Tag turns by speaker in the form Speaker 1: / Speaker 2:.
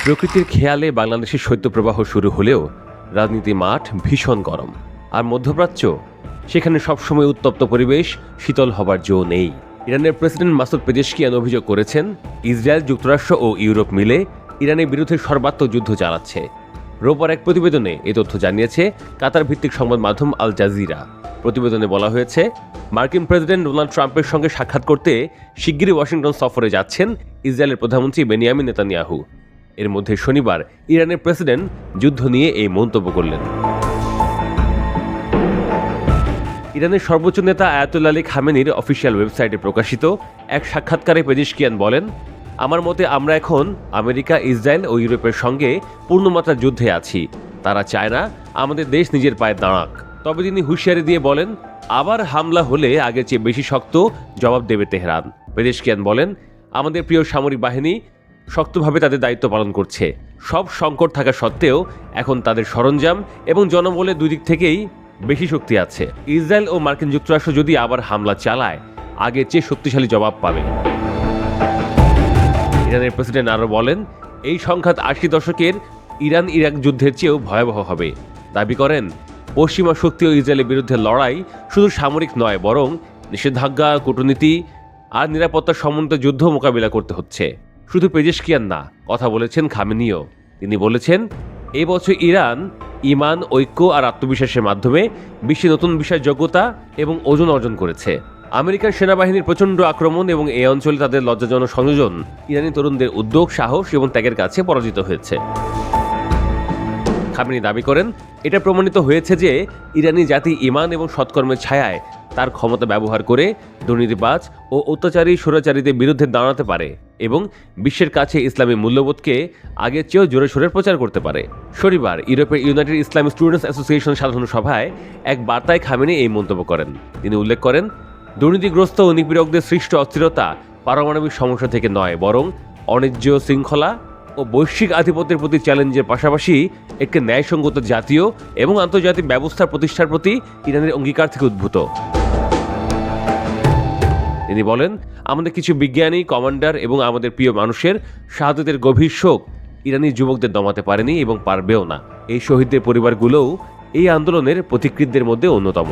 Speaker 1: প্রকৃতির খেয়ালে বাংলাদেশের শৈত্যপ্রবাহ শুরু হলেও রাজনীতি মাঠ ভীষণ গরম। আর মধ্যপ্রাচ্য, সেখানে সবসময় উত্তপ্ত পরিবেশ, শীতল হবার জো নেই। ইরানের প্রেসিডেন্ট মাসুদ পেজেশকিয়ান অভিযোগ করেছেন, ইসরায়েল, যুক্তরাষ্ট্র ও ইউরোপ মিলে ইরানের বিরুদ্ধে সর্বাত্মক যুদ্ধ চালাচ্ছে। রোববার এক প্রতিবেদনে এ তথ্য জানিয়েছে কাতার ভিত্তিক সংবাদ মাধ্যম আল জাজিরা। প্রতিবেদনে বলা হয়েছে, মার্কিন প্রেসিডেন্ট ডোনাল্ড ট্রাম্পের সঙ্গে সাক্ষাৎ করতে শিগগিরই ওয়াশিংটন সফরে যাচ্ছেন ইসরায়েলের প্রধানমন্ত্রী বেনিয়ামিন নেতানিয়াহু। এর মধ্যে শনিবার ইরানের প্রেসিডেন্ট যুদ্ধ নিয়ে এই মন্তব্য করলেন। ইরানের সর্বোচ্চ নেতা আয়াতুল্লাহ আলী খামেনির অফিসিয়াল ওয়েবসাইটে প্রকাশিত এক সাক্ষাৎকারে পেজেশকিয়ান বলেন, আমার মতে আমরা এখন আমেরিকা, ইসরায়েল ও ইউরোপের সঙ্গে পূর্ণমাত্রার যুদ্ধে আছি। তারা চায় না আমাদের দেশ নিজের পায়ে দাঁড়াক। তবে তিনি হুঁশিয়ারি দিয়ে বলেন, আবার হামলা হলে আগের চেয়ে বেশি শক্ত জবাব দেবে তেহরান। পেজেশকিয়ান বলেন, আমাদের প্রিয় সামরিক বাহিনী শক্তভাবে তাদের দায়িত্ব পালন করছে। সব সংকট থাকা সত্ত্বেও এখন তাদের সরঞ্জাম এবং জনবলের দুই দিক থেকেই বেশি শক্তি আছে। ইসরায়েল ও মার্কিন যুক্তরাষ্ট্র যদি আবার হামলা চালায়, আগের চেয়ে শক্তিশালী জবাব পাবে। ইরানের প্রেসিডেন্ট আরও বলেন, এই সংঘাত ৮০ দশকের ইরান ইরাক যুদ্ধের চেয়েও ভয়াবহ হবে। দাবি করেন, পশ্চিমা শক্তি ও ইসরায়েলের বিরুদ্ধে লড়াই শুধু সামরিক নয়, বরং নিষেধাজ্ঞা, কূটনীতি আর নিরাপত্তার সমন্বিত যুদ্ধ মোকাবিলা করতে হচ্ছে। শুধু পেজেশকিয়ান না, কথা বলেছেন খামেনিও। তিনি বলেছেন, এই বছর ইরান ঈমান, ঐক্য আর আত্মবিশ্বাসের মাধ্যমে বিশ্বে নতুন বিশ্বাসযোগ্যতা এবং ওজন অর্জন করেছে। আমেরিকার সেনাবাহিনীর প্রচণ্ড আক্রমণ এবং এই অঞ্চলে তাদের লজ্জাজনক সংযোজন ইরানি তরুণদের উদ্যোগ, সাহস এবং ত্যাগের কাছে পরাজিত হয়েছে। খামেনি দাবি করেন, এটা প্রমাণিত হয়েছে যে ইরানি জাতি ঈমান এবং সৎকর্মের ছায়ায় তার ক্ষমতা ব্যবহার করে দুর্নীতিবাজ ও অত্যাচারী স্বৈরাচারীদের বিরুদ্ধে দাঁড়াতে পারে এবং বিশ্বের কাছে ইসলামী মূল্যবোধকে আগের চেয়েও জোরে সোরে প্রচার করতে পারে। শনিবার ইউরোপের ইউনাইটেড ইসলামিক স্টুডেন্টস অ্যাসোসিয়েশন সাধারণ সভায় এক বার্তায় খামেনি এই মন্তব্য করেন। তিনি উল্লেখ করেন, দুর্নীতিগ্রস্ত ও নিপীড়কদের সৃষ্ট অস্থিরতা পারমাণবিক সমস্যা থেকে নয়, বরং অন্যায্য শৃঙ্খলা ও বৈশ্বিক আধিপত্যের প্রতি চ্যালেঞ্জের পাশাপাশি একটি ন্যায়সঙ্গত জাতীয় এবং আন্তর্জাতিক ব্যবস্থার প্রতিষ্ঠার প্রতি ইরানের অঙ্গীকার থেকে উদ্ভূত। তিনি বলেন, আমাদের কিছু বিজ্ঞানী, কমান্ডার এবং আমাদের প্রিয় মানুষের শাহাদাতের গভীর শোক ইরানি যুবকদের দমাতে পারেনি এবং পারবেও না। এই শহীদদের পরিবারগুলোও এই আন্দোলনের পথিকৃতদের মধ্যে অন্যতম।